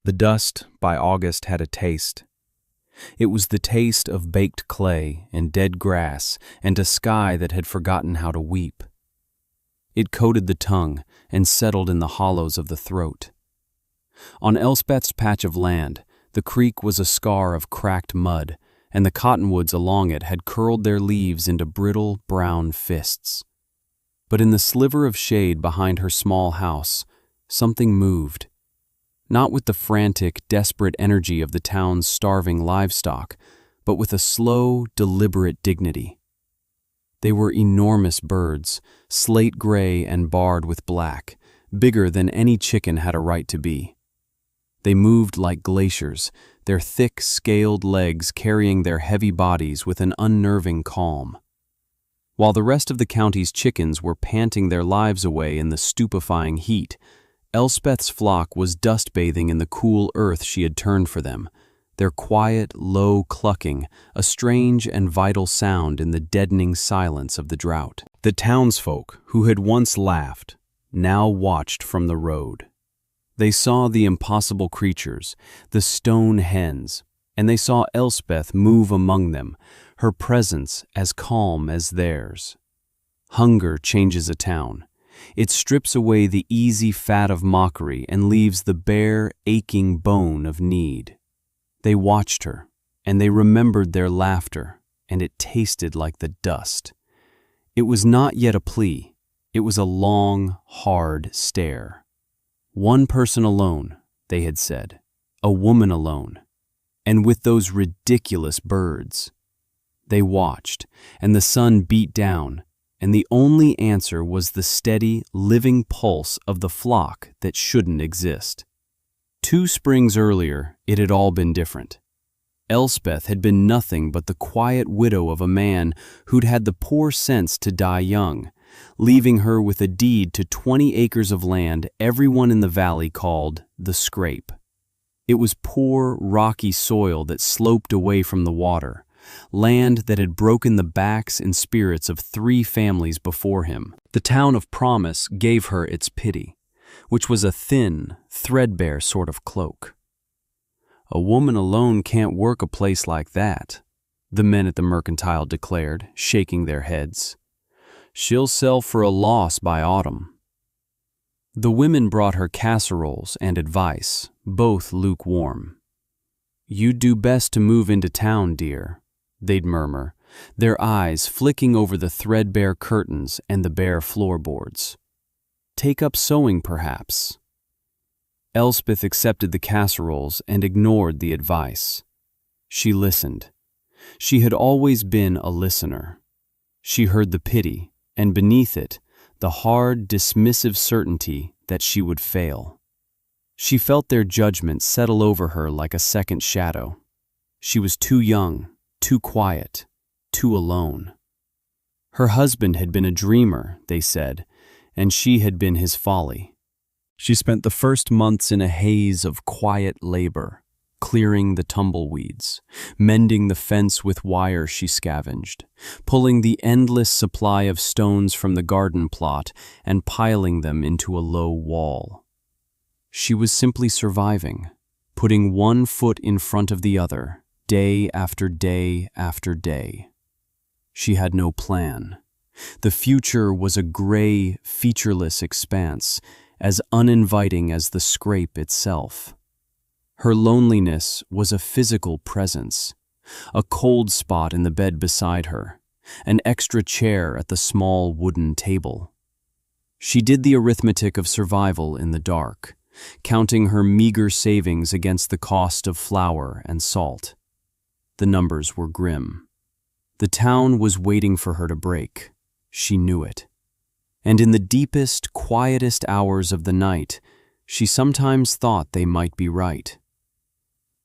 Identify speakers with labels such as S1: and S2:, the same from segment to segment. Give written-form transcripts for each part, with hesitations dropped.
S1: The dust by August had a taste. It was the taste of baked clay and dead grass and a sky that had forgotten how to weep. It coated the tongue and settled in the hollows of the throat. On Elspeth's patch of land, the creek was a scar of cracked mud, and the cottonwoods along it had curled their leaves into brittle, brown fists. But in the sliver of shade behind her small house, something moved. Not with the frantic, desperate energy of the town's starving livestock, but with a slow, deliberate dignity. They were enormous birds, slate gray and barred with black, bigger than any chicken had a right to be. They moved like glaciers, their thick, scaled legs carrying their heavy bodies with an unnerving calm. While the rest of the county's chickens were panting their lives away in the stupefying heat, Elspeth's flock was dust-bathing in the cool earth she had turned for them, their quiet, low clucking, a strange and vital sound in the deadening silence of the drought. The townsfolk, who had once laughed, now watched from the road. They saw the impossible creatures, the stone hens, and they saw Elspeth move among them, her presence as calm as theirs. Hunger changes a town. It strips away the easy fat of mockery and leaves the bare, aching bone of need. They watched her, and they remembered their laughter, and it tasted like the dust. It was not yet a plea. It was a long, hard stare. One person alone, they had said, a woman alone, and with those ridiculous birds. They watched, and the sun beat down, and the only answer was the steady, living pulse of the flock that shouldn't exist. 2 springs earlier, it had all been different. Elspeth had been nothing but the quiet widow of a man who'd had the poor sense to die young, leaving her with a deed to 20 acres of land everyone in the valley called the Scrape. It was poor, rocky soil that sloped away from the water, land that had broken the backs and spirits of 3 families before him. The town of Promise gave her its pity, which was a thin, threadbare sort of cloak. "A woman alone can't work a place like that," the men at the mercantile declared, shaking their heads. "She'll sell for a loss by autumn." The women brought her casseroles and advice, both lukewarm. "You'd do best to move into town, dear," they'd murmur, their eyes flicking over the threadbare curtains and the bare floorboards. "Take up sewing, perhaps." Elspeth accepted the casseroles and ignored the advice. She listened. She had always been a listener. She heard the pity, and beneath it, the hard, dismissive certainty that she would fail. She felt their judgment settle over her like a second shadow. She was too young, too quiet, too alone. Her husband had been a dreamer, they said, and she had been his folly. She spent the first months in a haze of quiet labor, clearing the tumbleweeds, mending the fence with wire she scavenged, pulling the endless supply of stones from the garden plot and piling them into a low wall. She was simply surviving, putting one foot in front of the other, day after day after day. She had no plan. The future was a gray, featureless expanse, as uninviting as the Scrape itself. Her loneliness was a physical presence, a cold spot in the bed beside her, an extra chair at the small wooden table. She did the arithmetic of survival in the dark, counting her meager savings against the cost of flour and salt. The numbers were grim. The town was waiting for her to break. She knew it. And in the deepest, quietest hours of the night, she sometimes thought they might be right.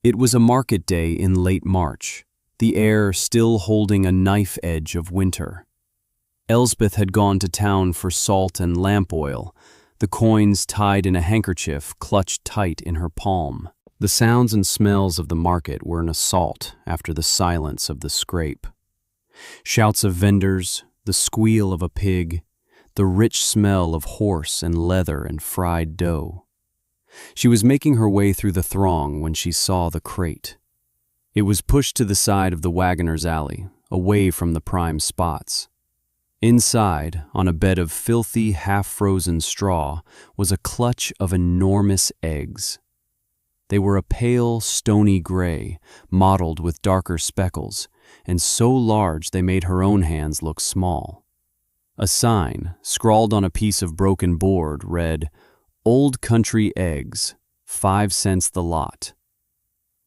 S1: It was a market day in late March, the air still holding a knife edge of winter. Elspeth had gone to town for salt and lamp oil, the coins tied in a handkerchief clutched tight in her palm. The sounds and smells of the market were an assault after the silence of the Scrape. Shouts of vendors, the squeal of a pig, the rich smell of horse and leather and fried dough. She was making her way through the throng when she saw the crate. It was pushed to the side of the wagoner's alley, away from the prime spots. Inside, on a bed of filthy, half-frozen straw, was a clutch of enormous eggs. They were a pale, stony gray, mottled with darker speckles, and so large they made her own hands look small. A sign, scrawled on a piece of broken board, read, "Old Country Eggs, 5 cents the lot."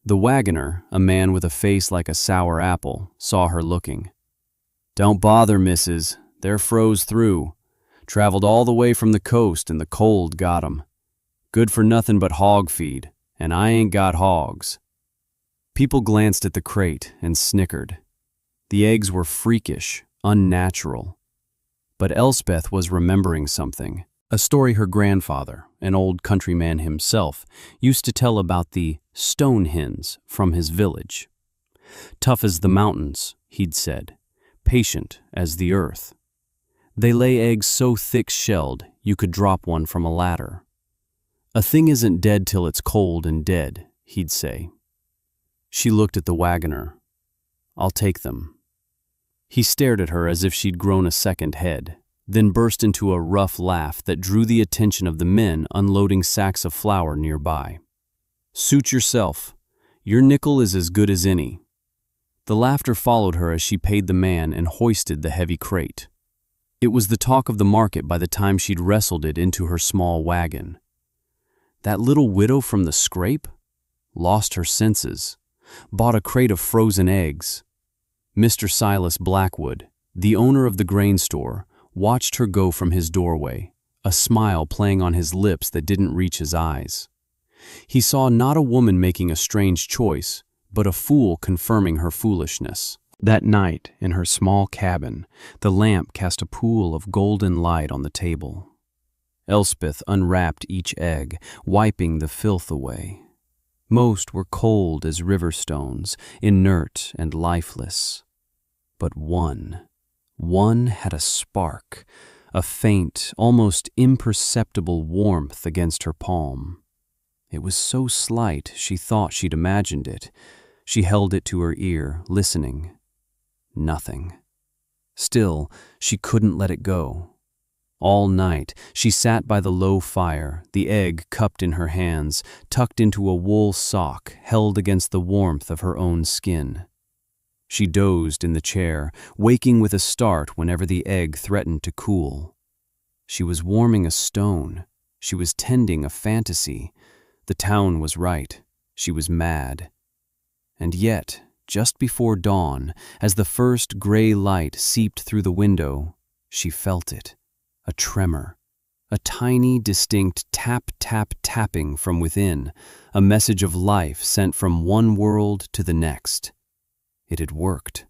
S1: The wagoner, a man with a face like a sour apple, saw her looking. "Don't bother, missus. They're froze through. Traveled all the way from the coast and the cold got 'em. Good for nothing but hog feed, and I ain't got hogs." People glanced at the crate and snickered. The eggs were freakish, unnatural. But Elspeth was remembering something, a story her grandfather, an old countryman himself, used to tell about the stone hens from his village. Tough as the mountains, he'd said, patient as the earth. They lay eggs so thick-shelled you could drop one from a ladder. A thing isn't dead till it's cold and dead, he'd say. She looked at the wagoner. "I'll take them." He stared at her as if she'd grown a second head, then burst into a rough laugh that drew the attention of the men unloading sacks of flour nearby. "Suit yourself. Your nickel is as good as any." The laughter followed her as she paid the man and hoisted the heavy crate. It was the talk of the market by the time she'd wrestled it into her small wagon. That little widow from the scrape? Lost her senses. Bought a crate of frozen eggs. Mr. Silas Blackwood, the owner of the grain store, watched her go from his doorway, a smile playing on his lips that didn't reach his eyes. He saw not a woman making a strange choice, but a fool confirming her foolishness. That night, in her small cabin, the lamp cast a pool of golden light on the table. Elspeth unwrapped each egg, wiping the filth away. Most were cold as river stones, inert and lifeless. But one had a spark, a faint, almost imperceptible warmth against her palm. It was so slight she thought she'd imagined it. She held it to her ear, listening. Nothing. Still, she couldn't let it go. All night, she sat by the low fire, the egg cupped in her hands, tucked into a wool sock held against the warmth of her own skin. She dozed in the chair, waking with a start whenever the egg threatened to cool. She was warming a stone. She was tending a fantasy. The town was right. She was mad. And yet, just before dawn, as the first gray light seeped through the window, she felt it. A tremor. A tiny, distinct tap-tap-tapping from within, a message of life sent from one world to the next. It had worked.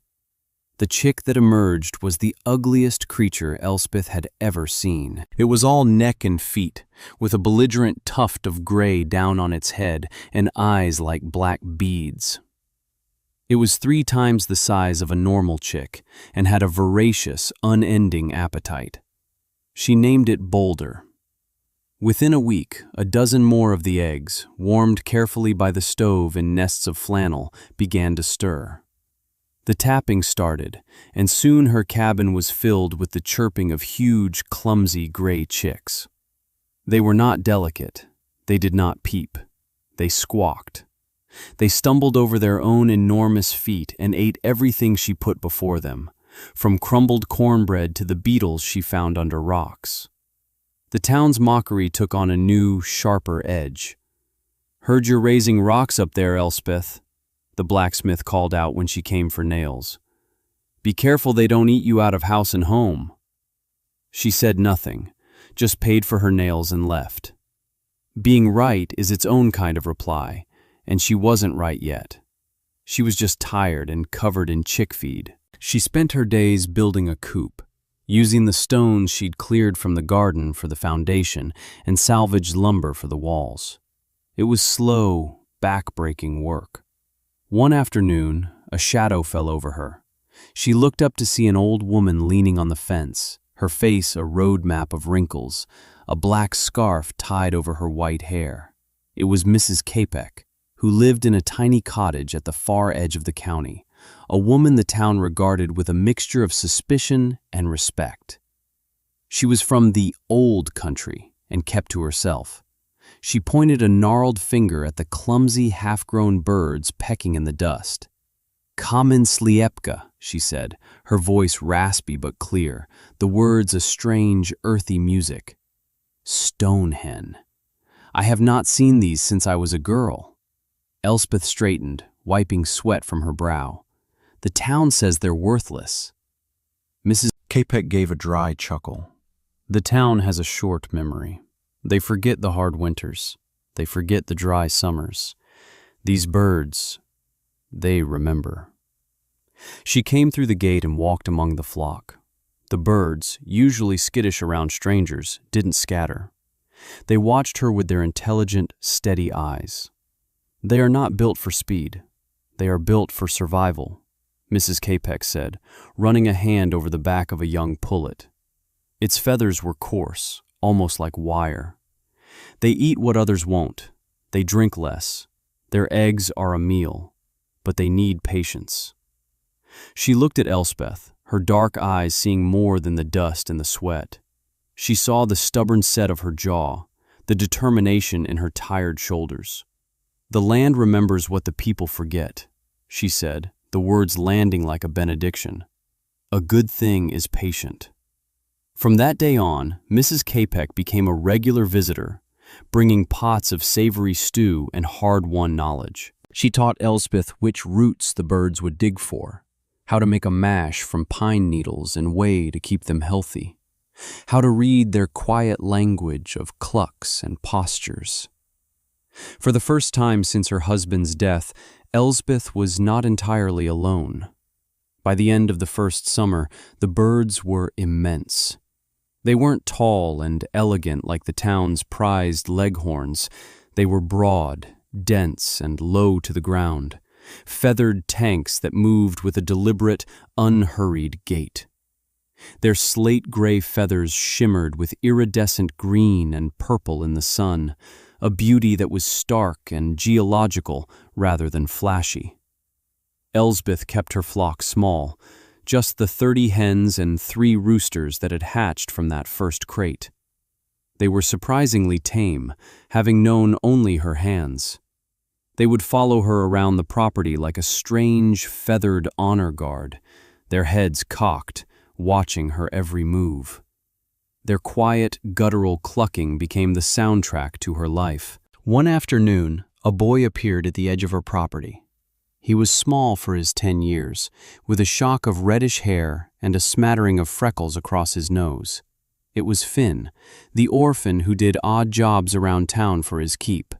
S1: The chick that emerged was the ugliest creature Elspeth had ever seen. It was all neck and feet, with a belligerent tuft of gray down on its head and eyes like black beads. It was 3 times the size of a normal chick and had a voracious, unending appetite. She named it Boulder. Within a week, a dozen more of the eggs, warmed carefully by the stove in nests of flannel, began to stir. The tapping started, and soon her cabin was filled with the chirping of huge, clumsy gray chicks. They were not delicate. They did not peep. They squawked. They stumbled over their own enormous feet and ate everything she put before them, from crumbled cornbread to the beetles she found under rocks. The town's mockery took on a new, sharper edge. "Heard you're raising rocks up there, Elspeth," the blacksmith called out when she came for nails. "Be careful they don't eat you out of house and home." She said nothing, just paid for her nails and left. Being right is its own kind of reply, and she wasn't right yet. She was just tired and covered in chick feed. She spent her days building a coop, using the stones she'd cleared from the garden for the foundation and salvaged lumber for the walls. It was slow, back-breaking work. One afternoon, a shadow fell over her. She looked up to see an old woman leaning on the fence, her face a road map of wrinkles, a black scarf tied over her white hair. It was Mrs. Capek, who lived in a tiny cottage at the far edge of the county, a woman the town regarded with a mixture of suspicion and respect. She was from the old country and kept to herself. She pointed a gnarled finger at the clumsy, half-grown birds pecking in the dust. "Kamen sliepka," she said, her voice raspy but clear, the words a strange, earthy music. "Stone hen. I have not seen these since I was a girl." Elspeth straightened, wiping sweat from her brow. "The town says they're worthless." Mrs. Capek gave a dry chuckle. "The town has a short memory. They forget the hard winters. They forget the dry summers. These birds, they remember." She came through the gate and walked among the flock. The birds, usually skittish around strangers, didn't scatter. They watched her with their intelligent, steady eyes. "They are not built for speed. They are built for survival," Mrs. Capek said, running a hand over the back of a young pullet. Its feathers were coarse, almost like wire. "They eat what others won't. They drink less. Their eggs are a meal, but they need patience." She looked at Elspeth, her dark eyes seeing more than the dust and the sweat. She saw the stubborn set of her jaw, the determination in her tired shoulders. "The land remembers what the people forget," she said, the words landing like a benediction. "A good thing is patient." From that day on, Mrs. Capek became a regular visitor, bringing pots of savory stew and hard-won knowledge. She taught Elspeth which roots the birds would dig for, how to make a mash from pine needles and whey to keep them healthy, how to read their quiet language of clucks and postures. For the first time since her husband's death, Elspeth was not entirely alone. By the end of the first summer, the birds were immense. They weren't tall and elegant like the town's prized leghorns. They were broad, dense, and low to the ground, feathered tanks that moved with a deliberate, unhurried gait. Their slate-gray feathers shimmered with iridescent green and purple in the sun, a beauty that was stark and geological rather than flashy. Elsbeth kept her flock small, just the 30 hens and 3 roosters that had hatched from that first crate. They were surprisingly tame, having known only her hands. They would follow her around the property like a strange, feathered honor guard, their heads cocked, watching her every move. Their quiet, guttural clucking became the soundtrack to her life. One afternoon, a boy appeared at the edge of her property. He was small for his 10 years, with a shock of reddish hair and a smattering of freckles across his nose. It was Finn, the orphan who did odd jobs around town for his keep.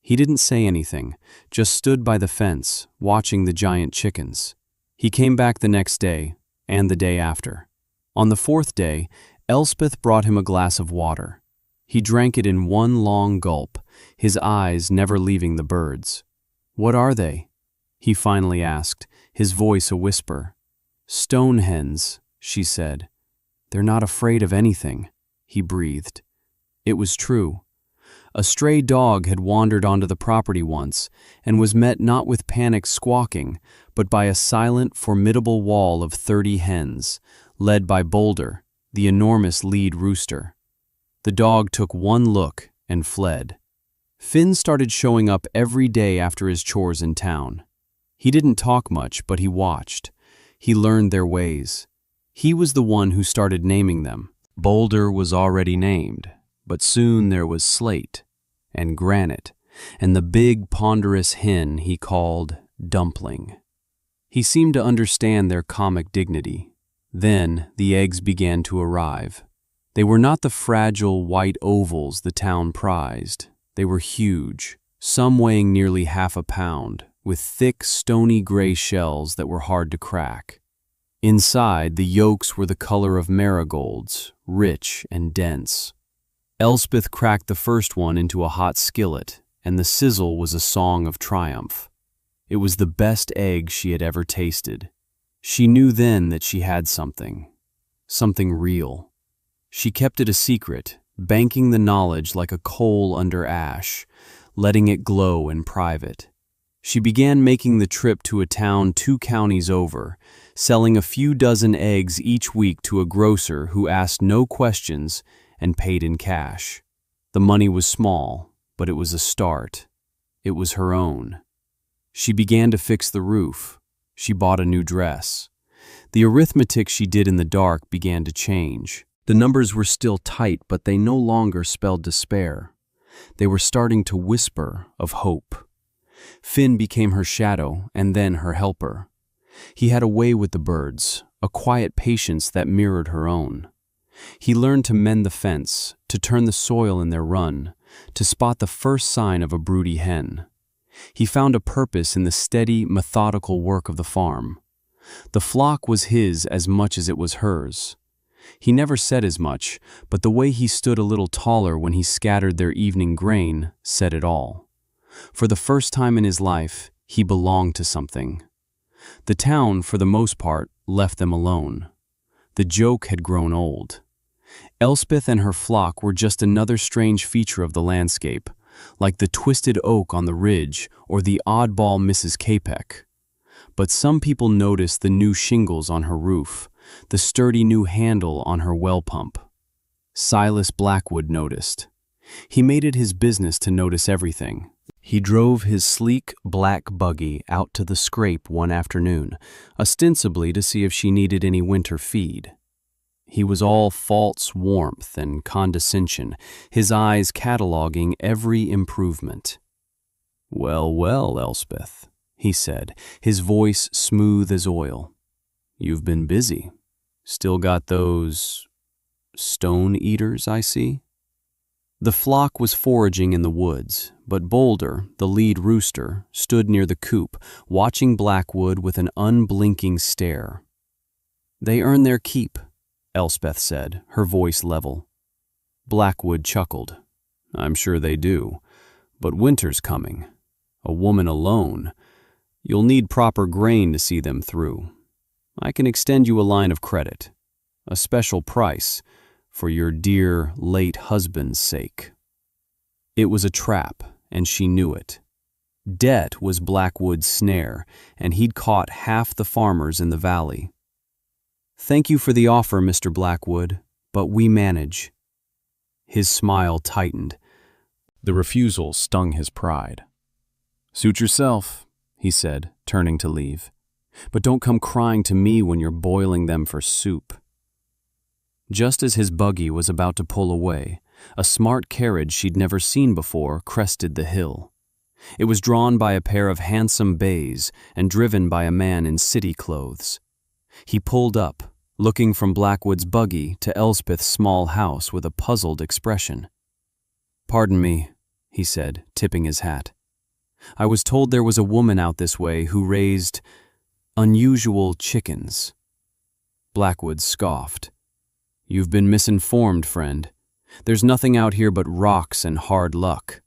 S1: He didn't say anything, just stood by the fence, watching the giant chickens. He came back the next day, and the day after. On the 4th day, Elspeth brought him a glass of water. He drank it in one long gulp, his eyes never leaving the birds. "What are they?" he finally asked, his voice a whisper. "Stone hens," she said. "They're not afraid of anything," he breathed. It was true. A stray dog had wandered onto the property once and was met not with panic squawking, but by a silent, formidable wall of 30 hens, led by Boulder, the enormous lead rooster. The dog took one look and fled. Finn started showing up every day after his chores in town. He didn't talk much, but he watched. He learned their ways. He was the one who started naming them. Boulder was already named, but soon there was Slate and Granite and the big ponderous hen he called Dumpling. He seemed to understand their comic dignity. Then the eggs began to arrive. They were not the fragile white ovals the town prized. They were huge, some weighing nearly half a pound, with thick, stony gray shells that were hard to crack. Inside, the yolks were the color of marigolds, rich and dense. Elspeth cracked the first one into a hot skillet, and the sizzle was a song of triumph. It was the best egg she had ever tasted. She knew then that she had something real. She kept it a secret, banking the knowledge like a coal under ash, letting it glow in private. She began making the trip to a town 2 counties over, selling a few dozen eggs each week to a grocer who asked no questions and paid in cash. The money was small, but it was a start. It was her own. She began to fix the roof. She bought a new dress. The arithmetic she did in the dark began to change. The numbers were still tight, but they no longer spelled despair. They were starting to whisper of hope. Finn became her shadow and then her helper. He had a way with the birds, a quiet patience that mirrored her own. He learned to mend the fence, to turn the soil in their run, to spot the first sign of a broody hen. He found a purpose in the steady, methodical work of the farm. The flock was his as much as it was hers. He never said as much, but the way he stood a little taller when he scattered their evening grain said it all. For the first time in his life, he belonged to something. The town, for the most part, left them alone. The joke had grown old. Elspeth and her flock were just another strange feature of the landscape, like the twisted oak on the ridge or the oddball Mrs. Capek. But some people noticed the new shingles on her roof, the sturdy new handle on her well pump. Silas Blackwood noticed. He made it his business to notice everything. He drove his sleek black buggy out to the scrape one afternoon, ostensibly to see if she needed any winter feed. He was all false warmth and condescension, his eyes cataloging every improvement. "Well, well, Elspeth," he said, his voice smooth as oil. "You've been busy. Still got those stone eaters, I see?" The flock was foraging in the woods, but Boulder, the lead rooster, stood near the coop, watching Blackwood with an unblinking stare. "They earn their keep," Elspeth said, her voice level. Blackwood chuckled. "I'm sure they do. But winter's coming. A woman alone. You'll need proper grain to see them through. I can extend you a line of credit. A special price, for your dear, late husband's sake." It was a trap, and she knew it. Debt was Blackwood's snare, and he'd caught half the farmers in the valley. "Thank you for the offer, Mr. Blackwood, but we manage." His smile tightened. The refusal stung his pride. "Suit yourself," he said, turning to leave. "But don't come crying to me when you're boiling them for soup." Just as his buggy was about to pull away, a smart carriage she'd never seen before crested the hill. It was drawn by a pair of handsome bays and driven by a man in city clothes. He pulled up, looking from Blackwood's buggy to Elspeth's small house with a puzzled expression. "Pardon me," he said, tipping his hat. "I was told there was a woman out this way who raised unusual chickens." Blackwood scoffed. "You've been misinformed, friend. There's nothing out here but rocks and hard luck."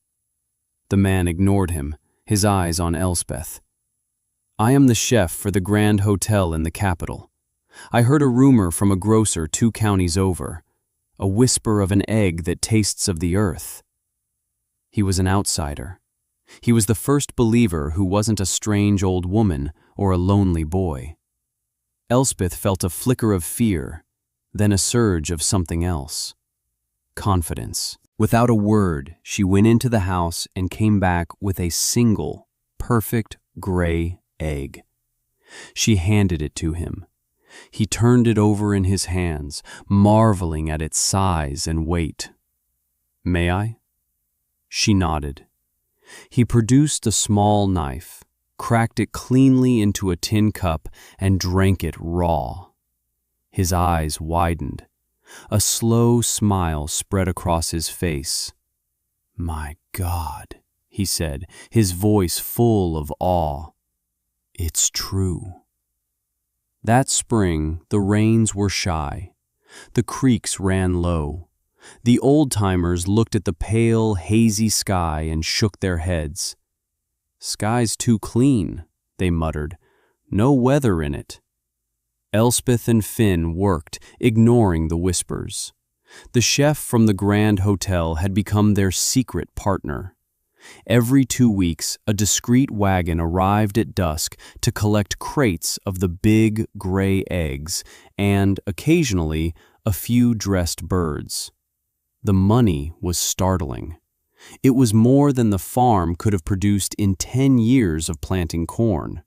S1: The man ignored him, his eyes on Elspeth. "I am the chef for the Grand Hotel in the capital. I heard a rumor from a grocer 2 counties over, a whisper of an egg that tastes of the earth." He was an outsider. He was the first believer who wasn't a strange old woman or a lonely boy. Elspeth felt a flicker of fear, then a surge of something else. Confidence. Without a word, she went into the house and came back with a single, perfect gray egg. She handed it to him. He turned it over in his hands, marveling at its size and weight. "May I?" She nodded. He produced a small knife, cracked it cleanly into a tin cup, and drank it raw. His eyes widened. A slow smile spread across his face. "My God," he said, his voice full of awe. "It's true." That spring, the rains were shy. The creeks ran low. The old-timers looked at the pale, hazy sky and shook their heads. "Sky's too clean," they muttered. "No weather in it." Elspeth and Finn worked, ignoring the whispers. The chef from the Grand Hotel had become their secret partner. Every 2 weeks, a discreet wagon arrived at dusk to collect crates of the big, gray eggs and, occasionally, a few dressed birds. The money was startling. It was more than the farm could have produced in 10 years of planting corn.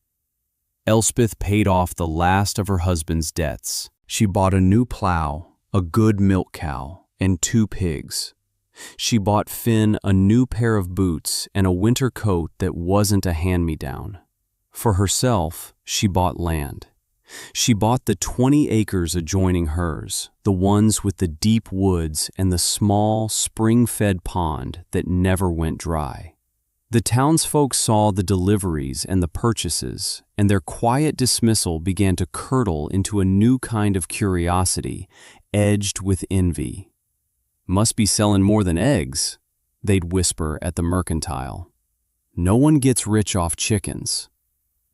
S1: Elspeth paid off the last of her husband's debts. She bought a new plow, a good milk cow, and 2 pigs. She bought Finn a new pair of boots and a winter coat that wasn't a hand-me-down. For herself, she bought land. She bought the 20 acres adjoining hers, the ones with the deep woods and the small, spring-fed pond that never went dry. The townsfolk saw the deliveries and the purchases, and their quiet dismissal began to curdle into a new kind of curiosity, edged with envy. "Must be selling more than eggs," they'd whisper at the mercantile. "No one gets rich off chickens."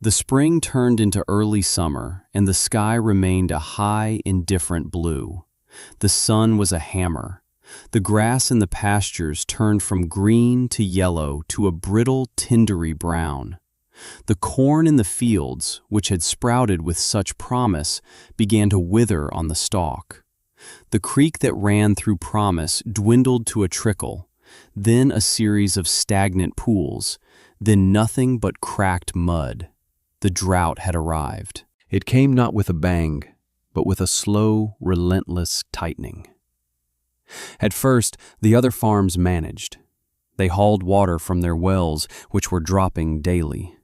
S1: The spring turned into early summer, and the sky remained a high, indifferent blue. The sun was a hammer. The grass in the pastures turned from green to yellow to a brittle, tindery brown. The corn in the fields, which had sprouted with such promise, began to wither on the stalk. The creek that ran through promise dwindled to a trickle, then a series of stagnant pools, then nothing but cracked mud. The drought had arrived. It came not with a bang, but with a slow, relentless tightening. At first, the other farms managed. They hauled water from their wells, which were dropping daily.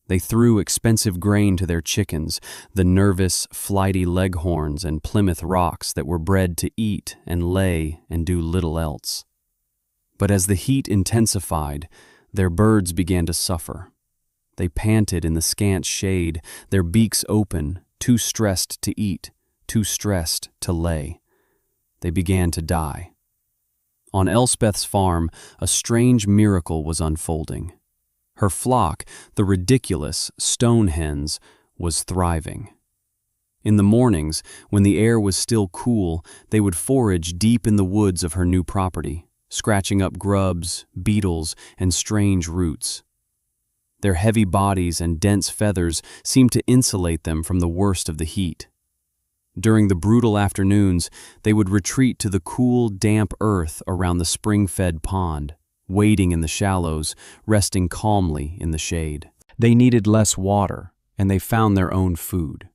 S1: They threw expensive grain to their chickens, the nervous, flighty leghorns and Plymouth Rocks that were bred to eat and lay and do little else. But as the heat intensified, their birds began to suffer. They panted in the scant shade, their beaks open, too stressed to eat, too stressed to lay. They began to die. On Elspeth's farm, a strange miracle was unfolding. Her flock, the ridiculous stone hens, was thriving. In the mornings, when the air was still cool, they would forage deep in the woods of her new property, scratching up grubs, beetles, and strange roots. Their heavy bodies and dense feathers seemed to insulate them from the worst of the heat. During the brutal afternoons, they would retreat to the cool, damp earth around the spring-fed pond, wading in the shallows, resting calmly in the shade. They needed less water, and they found their own food.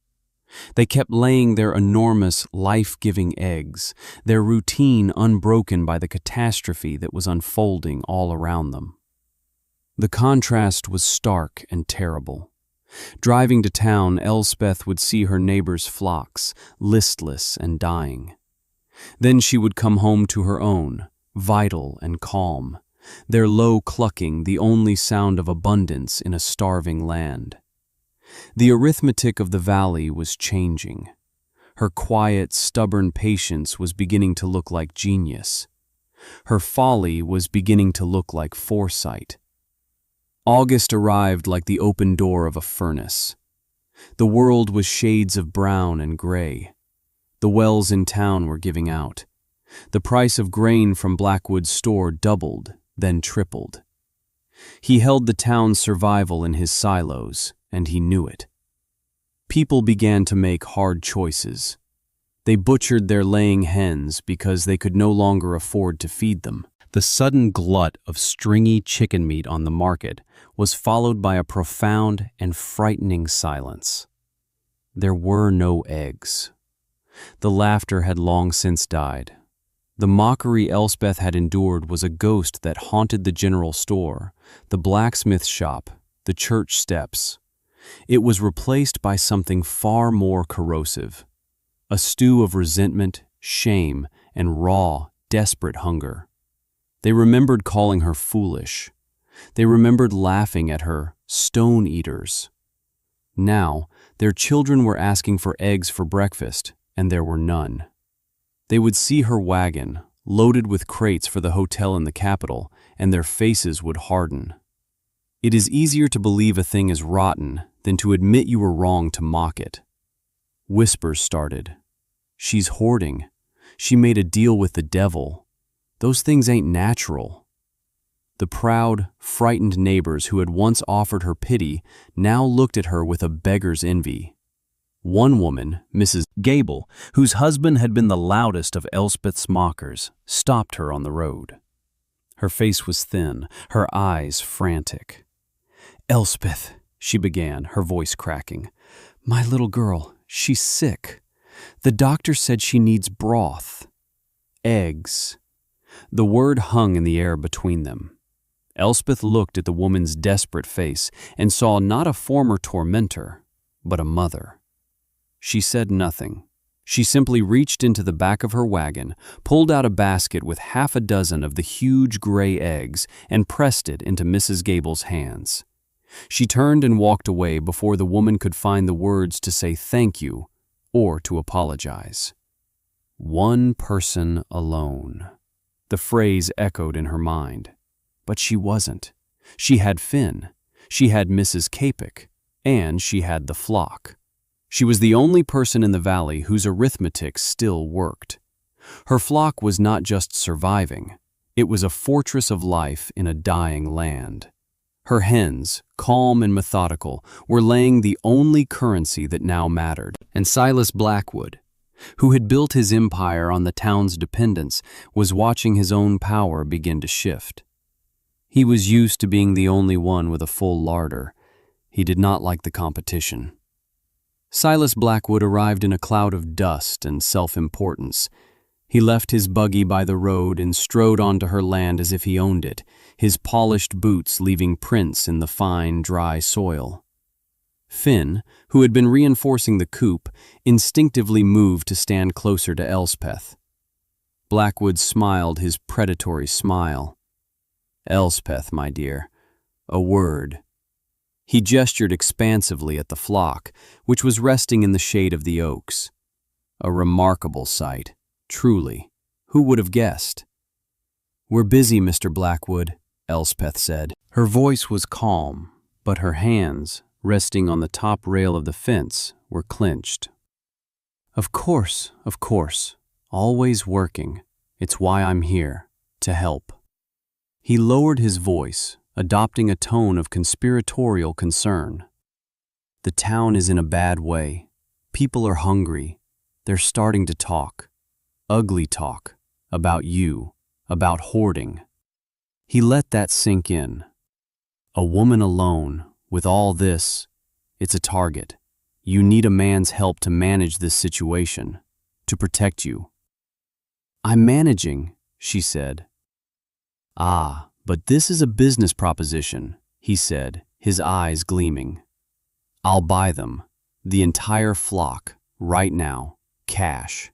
S1: They kept laying their enormous, life-giving eggs, their routine unbroken by the catastrophe that was unfolding all around them. The contrast was stark and terrible. Driving to town, Elspeth would see her neighbors' flocks, listless and dying. Then she would come home to her own, vital and calm, their low clucking the only sound of abundance in a starving land. The arithmetic of the valley was changing. Her quiet, stubborn patience was beginning to look like genius. Her folly was beginning to look like foresight. August arrived like the open door of a furnace. The world was shades of brown and gray. The wells in town were giving out. The price of grain from Blackwood's store doubled, then tripled. He held the town's survival in his silos, and he knew it. People began to make hard choices. They butchered their laying hens because they could no longer afford to feed them. The sudden glut of stringy chicken meat on the market was followed by a profound and frightening silence. There were no eggs. The laughter had long since died. The mockery Elspeth had endured was a ghost that haunted the general store, the blacksmith shop, the church steps. It was replaced by something far more corrosive, a stew of resentment, shame, and raw, desperate hunger. They remembered calling her foolish. They remembered laughing at her stone eaters. Now, their children were asking for eggs for breakfast, and there were none. They would see her wagon, loaded with crates for the hotel in the capital, and their faces would harden. It is easier to believe a thing is rotten than to admit you were wrong to mock it. Whispers started. She's hoarding. She made a deal with the devil. Those things ain't natural. The proud, frightened neighbors who had once offered her pity now looked at her with a beggar's envy. One woman, Mrs. Gable, whose husband had been the loudest of Elspeth's mockers, stopped her on the road. Her face was thin, her eyes frantic. "Elspeth," she began, her voice cracking, "my little girl, she's sick. The doctor said she needs broth. Eggs." The word hung in the air between them. Elspeth looked at the woman's desperate face and saw not a former tormentor, but a mother. She said nothing. She simply reached into the back of her wagon, pulled out a basket with half a dozen of the huge gray eggs, and pressed it into Mrs. Gable's hands. She turned and walked away before the woman could find the words to say thank you or to apologize. One person alone. The phrase echoed in her mind. But she wasn't. She had Finn. She had Mrs. Capic. And she had the flock. She was the only person in the valley whose arithmetic still worked. Her flock was not just surviving. It was a fortress of life in a dying land. Her hens, calm and methodical, were laying the only currency that now mattered. And Silas Blackwood, who had built his empire on the town's dependence, was watching his own power begin to shift. He was used to being the only one with a full larder. He did not like the competition. Silas Blackwood arrived in a cloud of dust and self-importance. He left his buggy by the road and strode onto her land as if he owned it, his polished boots leaving prints in the fine, dry soil. Finn, who had been reinforcing the coop, instinctively moved to stand closer to Elspeth. Blackwood smiled his predatory smile. "Elspeth, my dear, a word." He gestured expansively at the flock, which was resting in the shade of the oaks. A remarkable sight, truly. Who would have guessed? "We're busy, Mr. Blackwood," Elspeth said. Her voice was calm, but her hands, resting on the top rail of the fence, were clenched. Of course, always working. It's why I'm here, to help." He lowered his voice, adopting a tone of conspiratorial concern. "The town is in a bad way. People are hungry. They're starting to talk. Ugly talk. About you. About hoarding." He let that sink in. A woman alone, with all this, it's a target. You need a man's help to manage this situation, to protect you. "I'm managing," she said. "Ah, but this is a business proposition," he said, his eyes gleaming. "I'll buy them, the entire flock, right now, cash."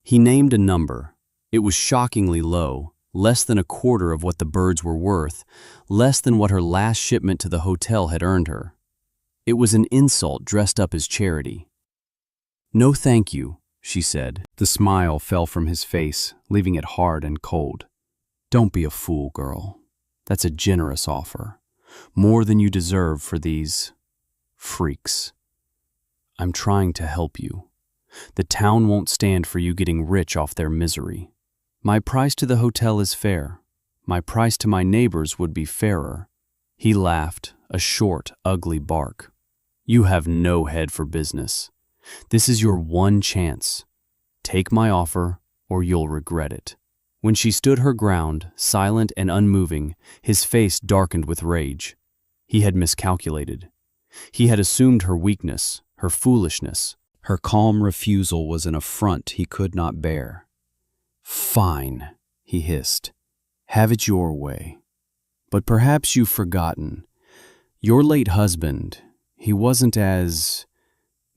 S1: He named a number. It was shockingly low, less than a quarter of what the birds were worth, less than what her last shipment to the hotel had earned her. It was an insult dressed up as charity. "No thank you," she said. The smile fell from his face, leaving it hard and cold. "Don't be a fool, girl. That's a generous offer. More than you deserve for these freaks. I'm trying to help you. The town won't stand for you getting rich off their misery. My price to the hotel is fair. My price to my neighbors would be fairer." He laughed, a short, ugly bark. "You have no head for business. This is your one chance. Take my offer, or you'll regret it." When she stood her ground, silent and unmoving, his face darkened with rage. He had miscalculated. He had assumed her weakness, her foolishness. Her calm refusal was an affront he could not bear. "Fine," he hissed. "Have it your way. But perhaps you've forgotten. Your late husband, he wasn't as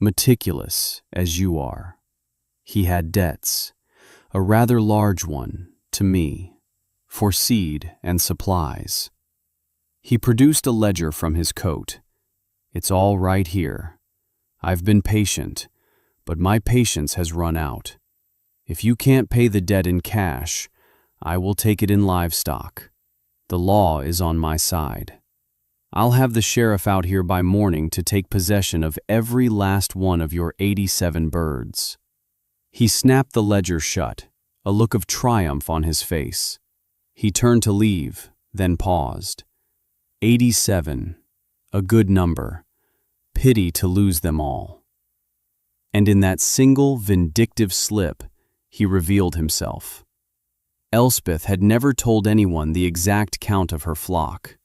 S1: meticulous as you are. He had debts, a rather large one, to me, for seed and supplies." He produced a ledger from his coat. "It's all right here. I've been patient, but my patience has run out. If you can't pay the debt in cash, I will take it in livestock. The law is on my side. I'll have the sheriff out here by morning to take possession of every last one of your 87 birds." He snapped the ledger shut, a look of triumph on his face. He turned to leave, then paused. 87, a good number. Pity to lose them all. And in that single vindictive slip, he revealed himself. Elspeth had never told anyone the exact count of her flock.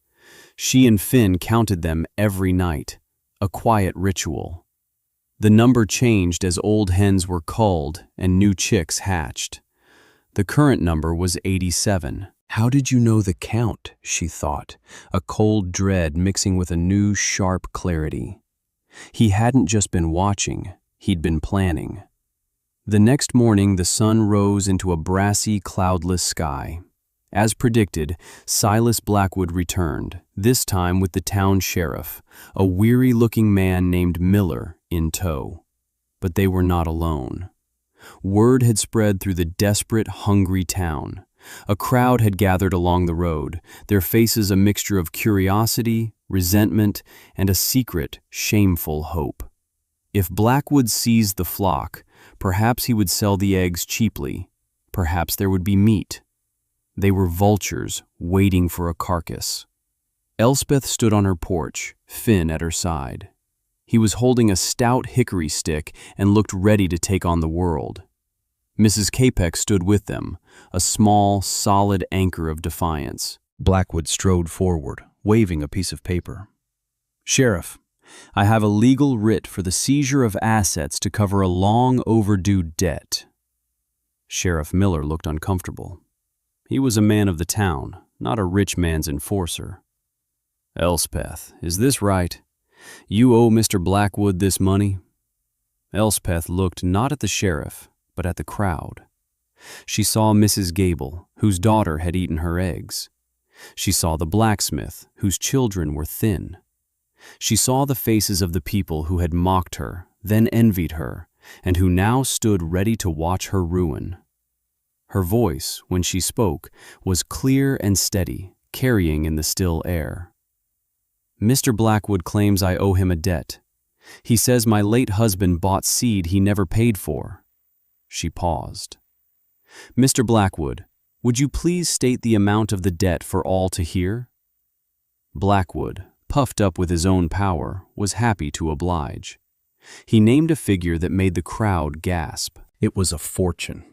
S1: She and Finn counted them every night, a quiet ritual. The number changed as old hens were culled and new chicks hatched. The current number was 87. How did you know the count? She thought, a cold dread mixing with a new, sharp clarity. He hadn't just been watching, he'd been planning. The next morning, the sun rose into a brassy, cloudless sky. As predicted, Silas Blackwood returned, this time with the town sheriff, a weary-looking man named Miller, in tow. But they were not alone. Word had spread through the desperate, hungry town. A crowd had gathered along the road, their faces a mixture of curiosity, resentment, and a secret, shameful hope. If Blackwood seized the flock, perhaps he would sell the eggs cheaply. Perhaps there would be meat. They were vultures waiting for a carcass. Elspeth stood on her porch, Finn at her side. He was holding a stout hickory stick and looked ready to take on the world. Mrs. Capek stood with them, a small, solid anchor of defiance. Blackwood strode forward, waving a piece of paper. "Sheriff, I have a legal writ for the seizure of assets to cover a long overdue debt." Sheriff Miller looked uncomfortable. He was a man of the town, not a rich man's enforcer. "Elspeth, is this right? You owe Mr. Blackwood this money?" Elspeth looked not at the sheriff, but at the crowd. She saw Mrs. Gable, whose daughter had eaten her eggs. She saw the blacksmith, whose children were thin. She saw the faces of the people who had mocked her, then envied her, and who now stood ready to watch her ruin. Her voice, when she spoke, was clear and steady, carrying in the still air. "Mr. Blackwood claims I owe him a debt. He says my late husband bought seed he never paid for." She paused. "Mr. Blackwood, would you please state the amount of the debt for all to hear?" Blackwood, puffed up with his own power, was happy to oblige. He named a figure that made the crowd gasp. It was a fortune.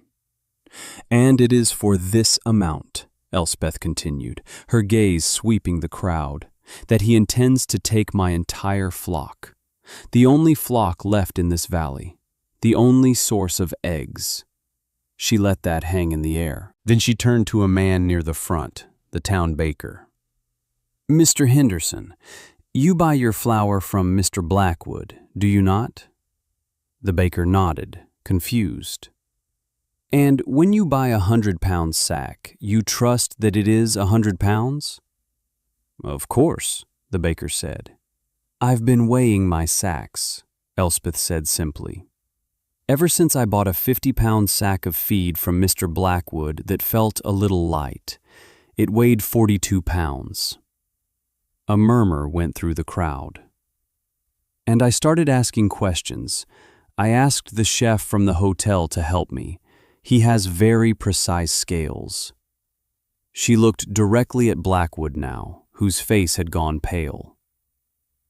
S1: "And it is for this amount," Elspeth continued, her gaze sweeping the crowd, "that he intends to take my entire flock. The only flock left in this valley. The only source of eggs." She let that hang in the air. Then she turned to a man near the front, the town baker. "Mr. Henderson, you buy your flour from Mr. Blackwood, do you not?" The baker nodded, confused. "And when you buy 100-pound sack, you trust that it is 100 pounds?" "Of course," the baker said. "I've been weighing my sacks," Elspeth said simply. "Ever since I bought a 50-pound sack of feed from Mr. Blackwood that felt a little light, it weighed 42 pounds. A murmur went through the crowd. And I started asking questions. I asked the chef from the hotel to help me. He has very precise scales. She looked directly at Blackwood now, whose face had gone pale.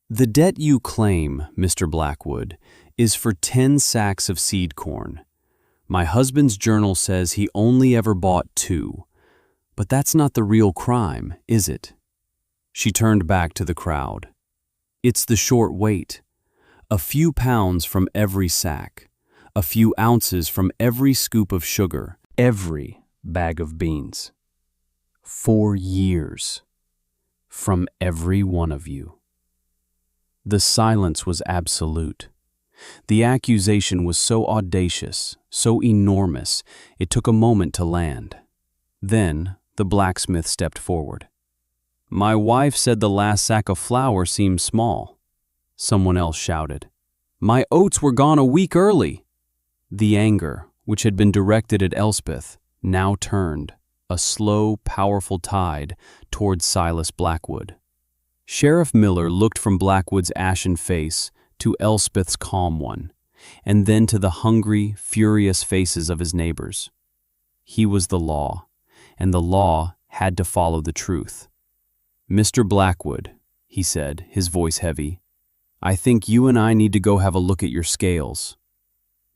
S1: "The debt you claim, Mr. Blackwood, is for 10 sacks of seed corn. My husband's journal says he only ever bought 2. But that's not the real crime, is it?" She turned back to the crowd. "It's the short weight. A few pounds from every sack. A few ounces from every scoop of sugar, every bag of beans. 4 years. From every one of you." The silence was absolute. The accusation was so audacious, so enormous, it took a moment to land. Then the blacksmith stepped forward. "My wife said the last sack of flour seemed small." Someone else shouted, "My oats were gone a week early." The anger, which had been directed at Elspeth, now turned, a slow, powerful tide, toward Silas Blackwood. Sheriff Miller looked from Blackwood's ashen face to Elspeth's calm one, and then to the hungry, furious faces of his neighbors. He was the law, and the law had to follow the truth. "Mr. Blackwood," he said, his voice heavy, "I think you and I need to go have a look at your scales."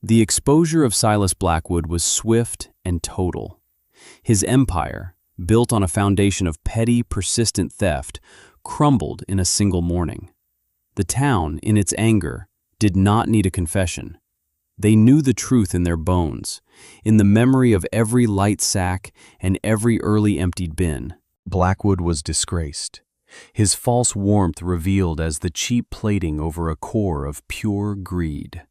S1: The exposure of Silas Blackwood was swift and total. His empire, built on a foundation of petty, persistent theft, crumbled in a single morning. The town, in its anger, did not need a confession. They knew the truth in their bones, in the memory of every light sack and every early emptied bin. Blackwood was disgraced, his false warmth revealed as the cheap plating over a core of pure greed.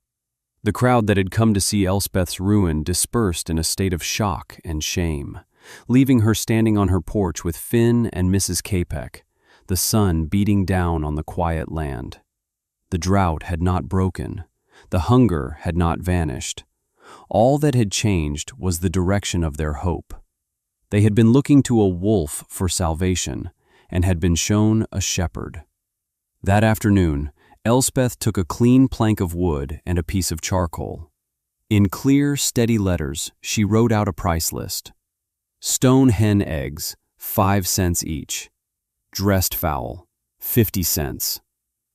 S1: The crowd that had come to see Elspeth's ruin dispersed in a state of shock and shame, leaving her standing on her porch with Finn and Mrs. Capek, the sun beating down on the quiet land. The drought had not broken. The hunger had not vanished. All that had changed was the direction of their hope. They had been looking to a wolf for salvation and had been shown a shepherd. That afternoon, Elspeth took a clean plank of wood and a piece of charcoal. In clear, steady letters, she wrote out a price list. Stone hen eggs, 5 cents each. Dressed fowl, 50 cents.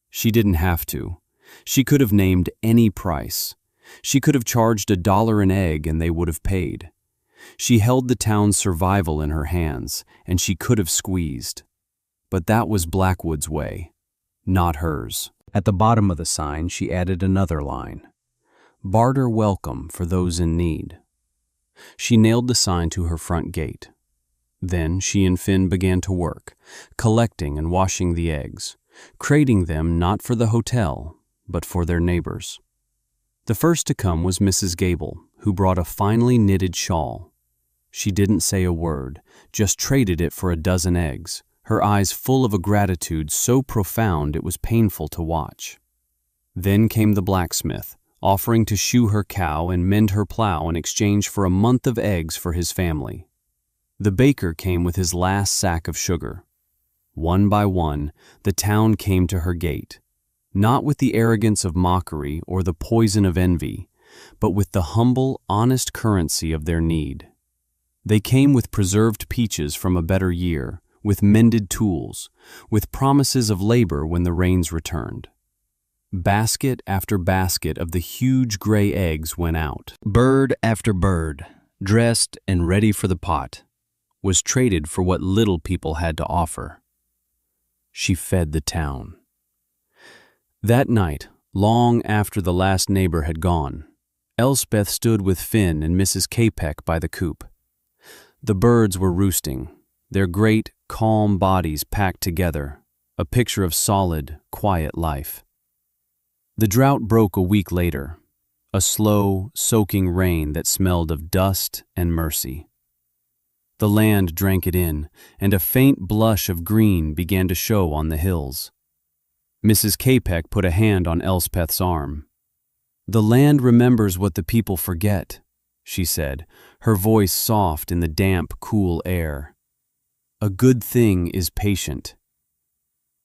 S1: She didn't have to. She could have named any price. She could have charged $1 an egg and they would have paid. She held the town's survival in her hands, and she could have squeezed. But that was Blackwood's way, not hers. At the bottom of the sign, she added another line. Barter welcome for those in need. She nailed the sign to her front gate. Then she and Finn began to work, collecting and washing the eggs, crating them not for the hotel, but for their neighbors. The first to come was Mrs. Gable, who brought a finely knitted shawl. She didn't say a word, just traded it for a dozen eggs, her eyes full of a gratitude so profound it was painful to watch. Then came the blacksmith, offering to shoe her cow and mend her plow in exchange for a month of eggs for his family. The baker came with his last sack of sugar. One by one, the town came to her gate, not with the arrogance of mockery or the poison of envy, but with the humble, honest currency of their need. They came with preserved peaches from a better year, with mended tools, with promises of labor when the rains returned. Basket after basket of the huge gray eggs went out. Bird after bird, dressed and ready for the pot, was traded for what little people had to offer. She fed the town. That night, long after the last neighbor had gone, Elspeth stood with Finn and Mrs. Capek by the coop. The birds were roosting, their great, calm bodies packed together, a picture of solid, quiet life. The drought broke a week later, a slow, soaking rain that smelled of dust and mercy. The land drank it in, and a faint blush of green began to show on the hills. Mrs. Capek put a hand on Elspeth's arm. "The land remembers what the people forget," she said, her voice soft in the damp, cool air. "A good thing is patient."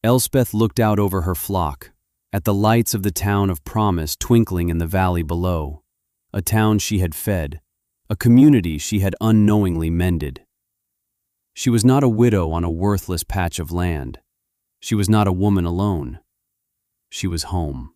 S1: Elspeth looked out over her flock, at the lights of the town of promise twinkling in the valley below, a town she had fed, a community she had unknowingly mended. She was not a widow on a worthless patch of land. She was not a woman alone. She was home.